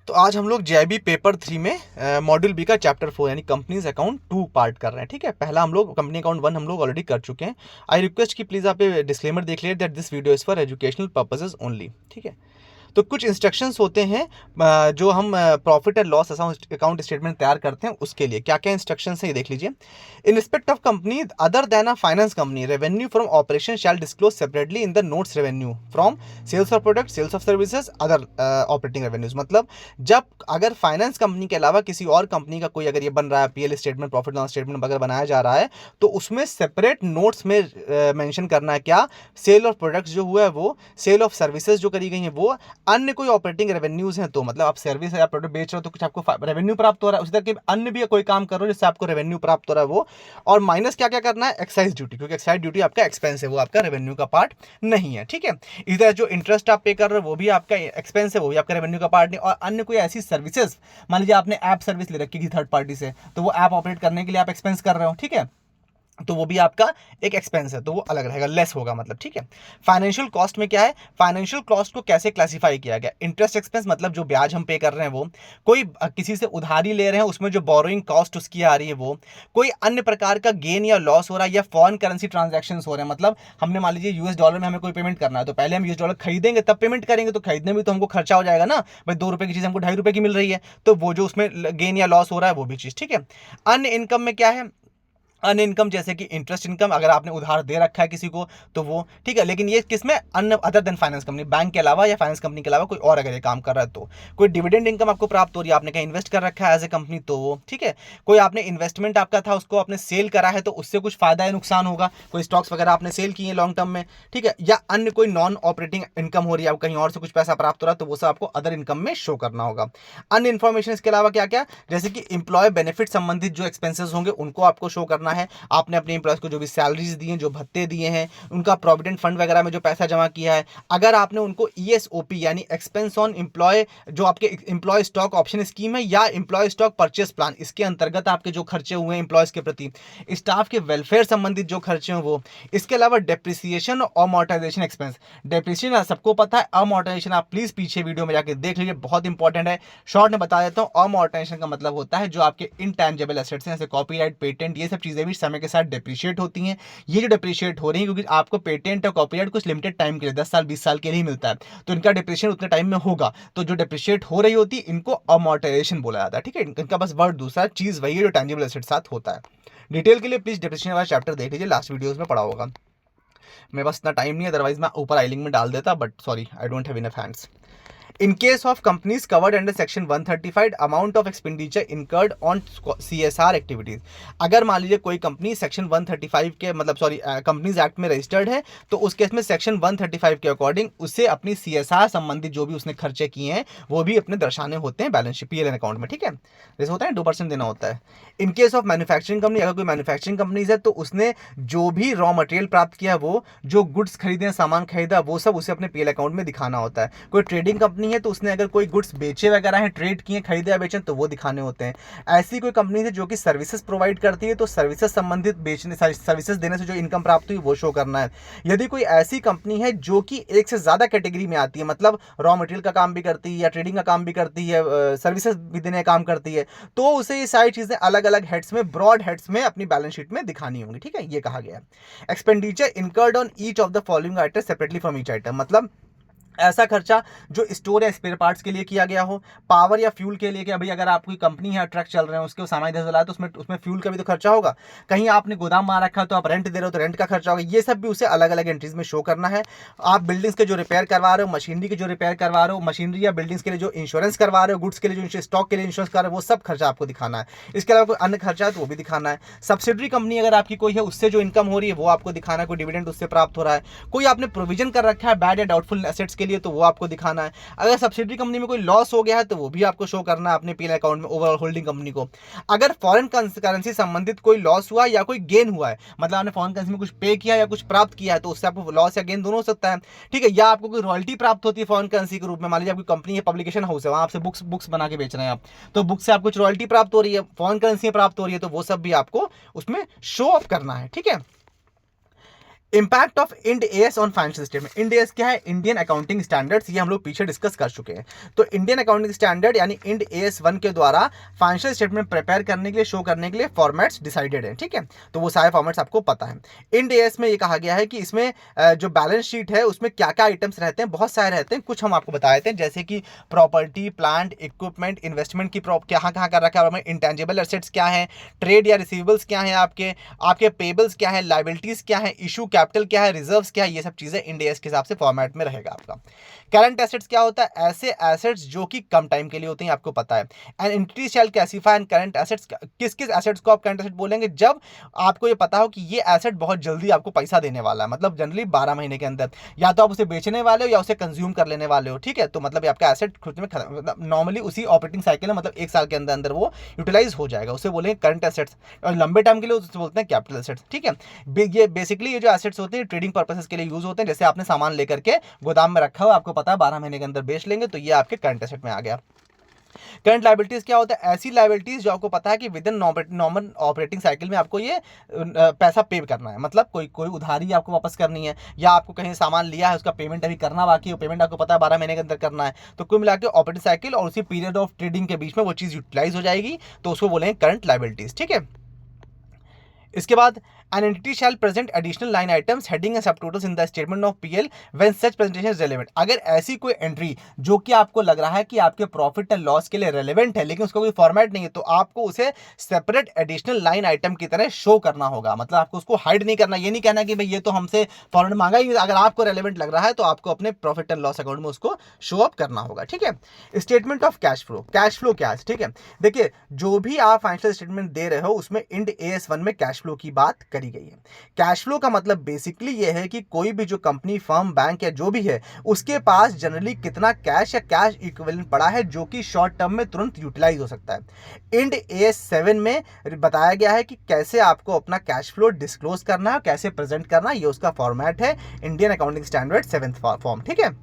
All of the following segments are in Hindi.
तो आज हम लोग जेआईबी पेपर 3 में मॉड्यूल बी का चैप्टर 4 यानी कंपनीज अकाउंट 2 पार्ट कर रहे हैं। ठीक है, पहला हम लोग कंपनी अकाउंट 1 हम लोग ऑलरेडी कर चुके हैं। आई रिक्वेस्ट कि प्लीज़ आप डिस्क्लेमर देख लीजिए that this video is for educational purposes only. ठीक है, तो कुछ इंस्ट्रक्शंस होते हैं जो हम profit and loss account statement तैयार करते हैं उसके लिए क्या क्या इंस्ट्रक्शंस हैं ये देख लीजिए। In respect of company other than a finance company, revenue from operation shall disclose separately in the notes revenue from sales of product, sales of services, other operating revenues. मतलब जब अगर फाइनेंस कंपनी के अलावा किसी और कंपनी का कोई अगर ये बन रहा है PL statement, profit loss statement अगर बनाया जा रहा है तो उसमें सेपरेट नोट्स में मेंशन करना है क्या, सेल ऑफ प्रोडक्ट्स जो हुआ है वो, सेल ऑफ सर्विसेज जो करी गई हैं वो, अन्य कोई ऑपरेटिंग रेवेन्यूज हैं तो मतलब आप सर्विस या प्रोडक्ट बेच रहे हो तो कुछ आपको रेवेन्यू प्राप्त हो रहा है, उसी तरह के अन्य भी कोई काम कर रहे हो जिससे आपको रेवेन्यू प्राप्त हो रहा है वो, और माइनस क्या क्या करना है, एक्साइज ड्यूटी, क्योंकि एक्साइज ड्यूटी आपका एक्सपेंस है, वो आपका रेवेन्यू का पार्ट नहीं है। ठीक है, इसी तरह जो इंटरेस्ट आप पे कर रहे हो वो भी आपका एक्सपेंस है, वो भी आपका रेवेन्यू का पार्ट नहीं। और अन्य कोई ऐसी सर्विसेज, मान लीजिए आपने ऐप सर्विस ले रखी थी थर्ड पार्टी से, तो वो ऐप ऑपरेट करने के लिए आप एक्सपेंस कर रहे हो, ठीक है, तो वो भी आपका एक एक्सपेंस है, तो वो अलग रहेगा, लेस होगा मतलब। ठीक है, फाइनेंशियल कॉस्ट में क्या है, फाइनेंशियल कॉस्ट को कैसे क्लासिफाई किया गया, इंटरेस्ट एक्सपेंस मतलब जो ब्याज हम पे कर रहे हैं वो, कोई किसी से उधारी ले रहे हैं उसमें जो बोरोइंग कॉस्ट उसकी आ रही है वो, कोई अन्य प्रकार का गेन या लॉस हो रहा है या फॉरेन करेंसी ट्रांजैक्शन हो रहे हैं, मतलब हमने मान लीजिए यूएस डॉलर में हमें कोई पेमेंट करना है तो पहले हम यूएस डॉलर खरीदेंगे तब पेमेंट करेंगे, तो खरीदने में तो हमको खर्चा हो जाएगा ना भाई, 2 रुपए की चीज़ हमको 2.5 रुपए की मिल रही है, तो वो जो उसमें गेन या लॉस हो रहा है वो भी चीज़। ठीक है, अन्य इनकम में क्या है, अन इनकम जैसे कि इंटरेस्ट इनकम, अगर आपने उधार दे रखा है किसी को तो वो, ठीक है, लेकिन ये किसमें, अन्य other than finance company, bank के अलावा या फाइनेंस कंपनी के अलावा कोई और अगर ये काम कर रहा है तो, कोई डिविडेंड इनकम आपको प्राप्त हो रही है, आपने कहीं इन्वेस्ट कर रखा है एज ए कंपनी तो वो, ठीक है, कोई आपने इन्वेस्टमेंट आपका था उसको आपने सेल करा है तो उससे कुछ फायदा या नुकसान होगा, कोई स्टॉक्स वगैरह आपने सेल किए लॉन्ग टर्म में, ठीक है, या अन्य कोई नॉन ऑपरेटिंग इनकम हो रही है, कहीं और से कुछ पैसा प्राप्त हो रहा है तो वो सब आपको अदर इनकम में शो करना होगा। अन्य इन्फॉर्मेशन इसके अलावा क्या क्या, जैसे कि इंप्लॉय बेनिफिट संबंधित जो एक्सपेंसेस होंगे उनको आपको शो करना है, आपने अपने एम्प्लॉयज को जो भी सैलरीज दी हैं, जो भत्ते दिए हैं, उनका प्रोविडेंट फंड वगैरह में जो पैसा जमा किया है, अगर आपने उनको ईएसओपी यानी एक्सपेंस ऑन एम्प्लॉय, जो आपके एम्प्लॉय स्टॉक ऑप्शन स्कीम है या एम्प्लॉय स्टॉक परचेस प्लान, इसके अंतर्गत आपके जो खर्चे हुए हैं एम्प्लॉयज के प्रति, स्टाफ के वेलफेयर संबंधित जो खर्चे हैं वो, इसके अलावा डेप्रिसिएशन और अमोर्टाइजेशन एक्सपेंस, डेप्रिसिएशन सबको पता है, अमोर्टाइजेशन आप प्लीज पीछे वीडियो में जाके देख लीजिए, बहुत इंपॉर्टेंट है, शॉर्ट में बता देता हूँ। अमोर्टाइजेशन का मतलब होता है जो आपके इनटैंजिबल एसेट्स हैं जैसे कॉपीराइट, पेटेंट, ये सब चीजें भी समय के साथ डिप्रिशिएट होती हैं। ये जो डिप्रिशिएट हो रही है क्योंकि आपको पेटेंट और कॉपीराइट कुछ लिमिटेड टाइम के लिए 10 साल 20 साल के लिए ही मिलता है, तो इनका डिप्रिशिएशन उतने टाइम में होगा, तो जो डिप्रिशिएट हो रही होती है इनको अमोर्टाइजेशन बोला जाता है। ठीक है, इनका बस वर्ड दूसरा, चीज वही है जो टैंजिबल एसेट साथ होता है। डिटेल के लिए प्लीज डिप्रिशिएशन वाला चैप्टर देख लीजिए, लास्ट वीडियोस में पढ़ा होगा। मेरे पास इतना टाइम नहीं है, अदरवाइज मैं ऊपर आई लिंक में डाल देता, but sorry I don't have enough hands. In case of companies covered under section 135, amount of expenditure incurred on CSR activities, अगर मान लीजिए कोई कंपनी सेक्शन 135 के मतलब सॉरी कंपनीज एक्ट में रजिस्टर्ड है तो उस केस में सेक्शन 135 के अकॉर्डिंग उसे अपनी CSR संबंधित जो भी उसने खर्चे किए हैं वो भी अपने दर्शाने होते हैं बैलेंस शीट पीएल अकाउंट में। ठीक है, जैसे होता है 2% देना होता है। In case of manufacturing company, अगर कोई मैन्युफैक्चरिंग कंपनीज है तो उसने जो भी रॉ मटेरियल प्राप्त किया, वो जो गुड्स खरीदे, सामान खरीदा, वो सब उसे अपने पीएल अकाउंट में दिखाना होता है। कोई ट्रेडिंग कंपनी है तो उसने अगर कोई गुड्स बेचे वगैरह हैं, ट्रेड किए, खरीदे या बेचे तो वो दिखाने होते हैं। ऐसी कोई कंपनी है जो कि सर्विसेज प्रोवाइड करती है तो सर्विसेज संबंधित बेचने, सर्विसेज देने से जो इनकम प्राप्त हुई वो शो करना है। यदि कोई ऐसी कंपनी है जो कि एक से ज्यादा कैटेगरी में आती है, मतलब रॉ मटेरियल का काम भी करती है या ट्रेडिंग का काम भी करती है, सर्विसेज भी देने का काम करती है, तो उसे ये सारी चीजें अलग अलग हेड्स में, ब्रॉड हेड्स में अपनी बैलेंस शीट में दिखानी होंगी। ठीक है, ये कहा गया। Expenditure incurred on each of the following item separately from each item, मतलब ऐसा खर्चा जो स्टोर या स्पेयर पार्ट्स के लिए किया गया हो, पावर या फ्यूल के लिए, कि भाई अगर आपकी कंपनी है, ट्रक चल रहे हैं, उसके सामान इधर चला है तो उसमें फ्यूल का भी तो खर्चा होगा, कहीं आपने गोदाम मार रखा है तो आप रेंट दे रहे हो तो रेंट का खर्चा होगा, ये सब भी उसे अलग अलग एंट्रीज में शो करना है। आप बिल्डिंग्स के जो रिपेयर करवा रहे हो, मशीनरी के जो रिपेयर करवा रहे हो, मशीनरी या बिल्डिंग्स के लिए जो इंश्योरेंस करवा रहे हो, गुड्स के लिए जो स्टॉक के लिए इंश्योरेंस कर रहे हो, वो सब खर्चा आपको दिखाना है। इसके अलावा कोई अन्य खर्चा है तो वो भी दिखाना है। सब्सिडरी कंपनी अगर आपकी कोई है, उससे जो इनकम हो रही है वो आपको दिखाना है, कोई डिविडेंड उससे प्राप्त हो रहा है, कोई आपने प्रोविजन कर रखा है बैड या डाउटफुल एसेट्स के लिए तो वो आपको दिखाना है। अगर सब्सिडरी कंपनी में कोई लॉस हो गया है तो वो भी आपको शो करना है अपने पीएल अकाउंट में, ओवरऑल होल्डिंग कंपनी को। अगर फॉरेन करेंसी संबंधित कोई लॉस हुआ या कोई गेन हुआ है, मतलब आपने फॉरेन करेंसी में कुछ पे किया या कुछ प्राप्त किया है तो उससे आपको लॉस या गेन दोनों हो सकता है। ठीक है, या आपको कोई रॉयल्टी प्राप्त होती है फॉरेन करेंसी के रूप में, मान लीजिए आपकी कंपनी है, पब्लिकेशन हाउस है, वहां आपसे बुक्स बना के बेच रहे हैं आप, तो बुक से आपको कुछ रॉयल्टी प्राप्त हो रही है, फॉरेन करेंसी प्राप्त हो रही है, तो वो सब भी आपको उसमें शो ऑफ करना है। ठीक है, impact of Ind AS on financial statement. Ind AS क्या है? इंडियन अकाउंटिंग स्टैंडर्ड्स, ये हम लोग पीछे डिस्कस कर चुके हैं। तो इंडियन अकाउंटिंग स्टैंडर्ड यानी इंड एएस 1 के द्वारा फाइनेंशियल स्टेटमेंट प्रिपेयर करने के लिए, शो करने के लिए फॉर्मेट्स डिसाइडेड हैं, ठीक है। तो वो सारे फॉर्मेट्स आपको पता है। इंड एएस में ये कहा गया है कि इसमें जो बैलेंस शीट है उसमें क्या क्या आइटम्स रहते हैं, बहुत सारे रहते हैं। कुछ हम आपको बता देते हैं, जैसे कि प्रॉपर्टी, प्लांट, इक्विपमेंट, इन्वेस्टमेंट की कहाँ कहाँ कर रखा है, इंटेंजिबल एसेट्स क्या है, ट्रेड या रिसीवेबल्स क्या है, आपके पेबल्स क्या है, लाइबिलिटीज क्या है, इशू कैपिटल क्या है, रिजर्व्स क्या है, ये सब चीजें इंड एएस के हिसाब से फॉर्मेट में रहेगा आपका। करंट एसेट्स क्या होता है? ऐसे एसेट्स जो कि कम टाइम के लिए होते हैं, आपको पता है। And entity shall classify and current assets, किस किस एसेट्स को आप करंट एसेट बोलेंगे? जब आपको ये पता हो कि ये एसेट बहुत जल्दी आपको पैसा देने वाला है, मतलब जनरली 12 महीने के अंदर, या तो आप उसे बेचने वाले हो या उसे कंज्यूम कर लेने वाले हो, ठीक है। तो मतलब ये आपका एसेट खुद में मतलब नॉर्मली उसी ऑपरेटिंग साइकिल में, मतलब 1 साल के अंदर अंदर वो यूटिलाइज हो जाएगा, उसे बोलेंगे करंट एसेट्स। और लंबे टाइम के लिए उसे बोलते हैं कैपिटल एसेट्स, ठीक है। ये बेसिकली ये जो एसेट्स होते हैं ट्रेडिंग पर्पसेस के लिए यूज होते हैं। जैसे आपने सामान लेकर के गोदाम में रखा हो, आपको पता है 12 महीने के अंदर बेच लेंगे, तो ये आपके करंट एसेट में आ गया। करंट लायबिलिटीज क्या होता है? ऐसी लायबिलिटीज जो आपको पता है कि with in normal operating cycle में आपको ये पैसा पे करना है, मतलब कोई उधारी आपको वापस करनी है, या आपको कहीं सामान लिया है उसका पेमेंट अभी करना बाकी है, पेमेंट आपको पता है 12 महीने के अंदर करना है। तो कुल मिला के ऑपरेटिंग साइकिल और उसी पीरियड ऑफ ट्रेडिंग के बीच में वो चीज़ यूटिलाइज हो जाएगी, तो उसको बोलेंगे करंट लायबिलिटीज, ठीक है। इसके बाद an entity shall present additional line items heading and subtotals in the statement of PL when such presentation is relevant। अगर ऐसी कोई एंट्री जो कि आपको लग रहा है कि आपके प्रॉफिट एंड लॉस के लिए रेलेवेंट है लेकिन उसका कोई फॉर्मेट नहीं है, तो आपको उसे सेपरेट एडिशनल लाइन आइटम की तरह शो करना होगा। मतलब आपको उसको हाइड नहीं करना, ये नहीं कहना कि भाई ये तो हमसे फॉर्मेट मांगा ही, अगर आपको रेलेवेंट लग रहा है तो आपको अपने प्रॉफिट एंड लॉस अकाउंट में उसको शो अप करना होगा, ठीक है। Statement of cash flow, cash flow क्या है, ठीक है। देखिए जो भी आप फाइनेंशियल स्टेटमेंट दे रहे हो उसमें इंड एएस 1 में कैश फ्लो की बात करी गई है। कैश फ्लो का मतलब बेसिकली ये है कि कोई भी जो कंपनी, फर्म, बैंक या जो भी है उसके पास जनरली कितना कैश या कैश इक्विवेलेंट पड़ा है जो कि शॉर्ट टर्म में तुरंत यूटिलाइज हो सकता है। इंड एएस 7 में बताया गया है कि कैसे आपको अपना कैश फ्लो डिस्क्लोज करना है, कैसे प्रेजेंट करना है, ये उसका फॉर्मेट है Indian accounting standard 7th form, ठीक है।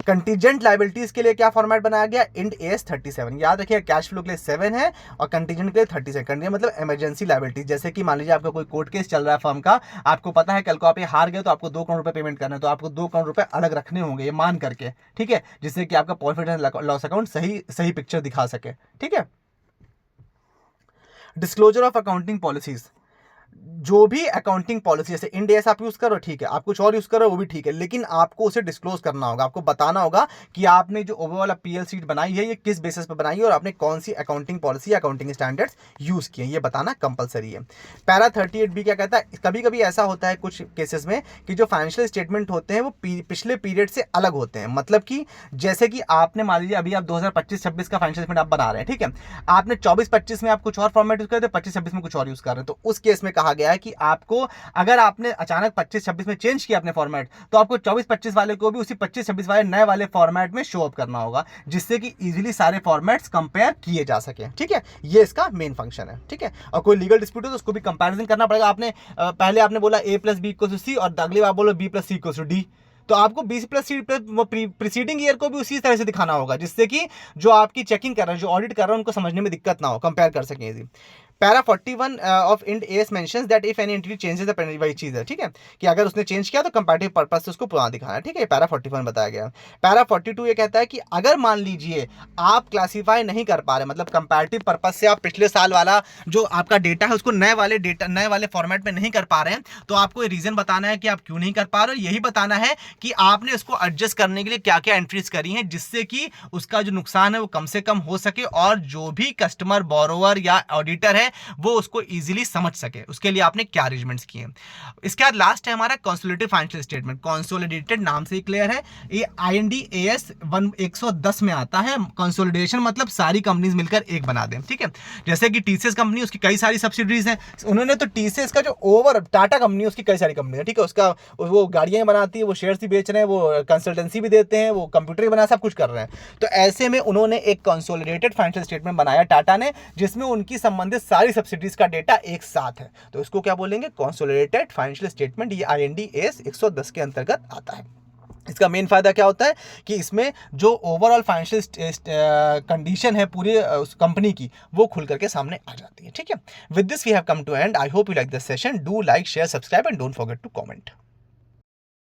कंटीजेंट लाइबिलिटीज के लिए क्या फॉर्मेट बनाया गया? Ind AS 37। याद रखिए कैश फ्लो के लिए 7 है और कंटीजेंट के लिए 37। कंटीजेंट मतलब इमरजेंसी लाइबिलिटीज, जैसे कि मान लीजिए आपका कोई कोर्ट केस चल रहा है फर्म का, आपको पता है कल को आप ये हार गए तो आपको 2 करोड़ रुपए पेमेंट करना है, तो आपको 2 करोड़ रुपए अलग रखने होंगे ये मान करके, ठीक है, जिससे कि आपका प्रॉफिट एंड लॉस अकाउंट सही पिक्चर दिखा सके, ठीक है। डिस्क्लोजर ऑफ अकाउंटिंग पॉलिसीज, जो भी अकाउंटिंग पॉलिसी, जैसे इंड एएस आप यूज करो ठीक है, आप कुछ और यूज करो वो भी ठीक है, लेकिन आपको उसे डिस्क्लोज करना होगा, आपको बताना होगा कि आपने जो ओवरऑल पीएल शीट बनाई है ये किस बेसिस पे बनाई है और आपने कौन सी accounting policy, accounting standards use किए, ये बताना कंपलसरी है। पैरा 38 क्या कहता है? कभी कभी ऐसा होता है कुछ केसेस में कि जो फाइनेंशियल स्टेटमेंट होते हैं वो पिछले पीरियड से अलग होते हैं। मतलब कि जैसे कि आपने मान लीजिए अभी आप 2025-26 का फाइनेंशियल स्टेटमेंट आप बना रहे हैं, ठीक है, आपने 24-25 में आप कुछ और फॉर्मेट यूज कर रहे थे, 25-26 में कुछ और यूज कर रहे हैं, तो उस केस में कहा गया है कि आपको अगर आपने अचानक 25-26 में चेंज किया अपने फॉर्मेट, तो आपको 24-25 वाले को भी उसी 25-26 वाले नए वाले फॉर्मेट में शो अप करना होगा, जिससे कि इजीली सारे फॉर्मेट्स कंपेयर किए जा सके, ठीक है। ये इसका मेन फंक्शन है, ठीक है। और कोई लीगल डिस्प्यूट हो तो उसको भी कंपैरिजन करना पड़ेगा। आपने पहले आपने बोला a + b = c और अगली बार बोलो b + c = d, तो आपको b + c प्रीसीडिंग ईयर को भी उसी तरह से दिखाना होगा, जिससे कि जो आपकी चेकिंग कर रहे हैं, जो ऑडिट कर रहे हैं, उनको समझने में दिक्कत ना हो, कंपेयर कर सकें easy. Para 41 of Ind AS mentions that if any entity changes the penalty, वही चीज है, ठीक है, कि अगर उसने चेंज किया तो कंपैरेटिव पर्पस से उसको पुराना दिखाना है, ठीक है। पैरा 41 बताया गया। पैरा 42 ये कहता है कि अगर मान लीजिए आप क्लासीफाई नहीं कर पा रहे, मतलब कंपैरेटिव पर्पस से आप पिछले साल वाला जो आपका डेटा है उसको नए वाले फॉर्मेट में नहीं कर पा रहे हैं, तो आपको रीजन बताना है कि आप क्यों नहीं कर पा रहे हो। यही बताना है कि आपने उसको एडजस्ट करने के लिए क्या क्या एंट्रीज करी हैं, जिससे कि उसका जो नुकसान है वो कम से कम हो सके और जो भी कस्टमर, बोरोवर या ऑडिटर है वो उसको इजीली समझ सके, उसके लिए आपने क्या अरेंजमेंट्स किए। इसके बाद लास्ट है हमारा कंसोलिडेटेड फाइनेंशियल स्टेटमेंट। कंसोलिडेटेड नाम से ही क्लियर है, ये IND AS 110 में आता है। कंसोलिडेशन मतलब सारी कंपनीज मिलकर एक बना दें, ठीक है। जैसे कि टीसीएस कंपनी, उसकी कई सारी सब्सिडरीज हैं, उन्होंने तो टीसीएस का जो ओवर टाटा कंपनी, उसकी कई सारी कंपनी है, ठीक है, उसका वो गाड़ियां बनाती है, वो शेयर्स भी बेच रहे हैं, वो कंसल्टेंसी भी देते हैं, वो कंप्यूटर भी बना, सब कुछ कर रहे हैं। तो ऐसे में उन्होंने एक कंसोलिडेटेड फाइनेंशियल स्टेटमेंट बनाया टाटा ने, जिसमें उनकी संबंधित सारी सब्सिडीज का डेटा एक साथ है, तो इसको क्या बोलेंगे? Consolidated financial statement. ये IND AS 110 के अंतर्गत आता है। इसका मेन फ़ायदा क्या होता है कि इसमें जो ओवरऑल फाइनेंशियल कंडीशन है पूरी उस कंपनी की, वो खुल करके सामने आ जाती है। ठीक है, with this we have come to end. I hope you like this session. Do like, share, subscribe and don't forget to comment.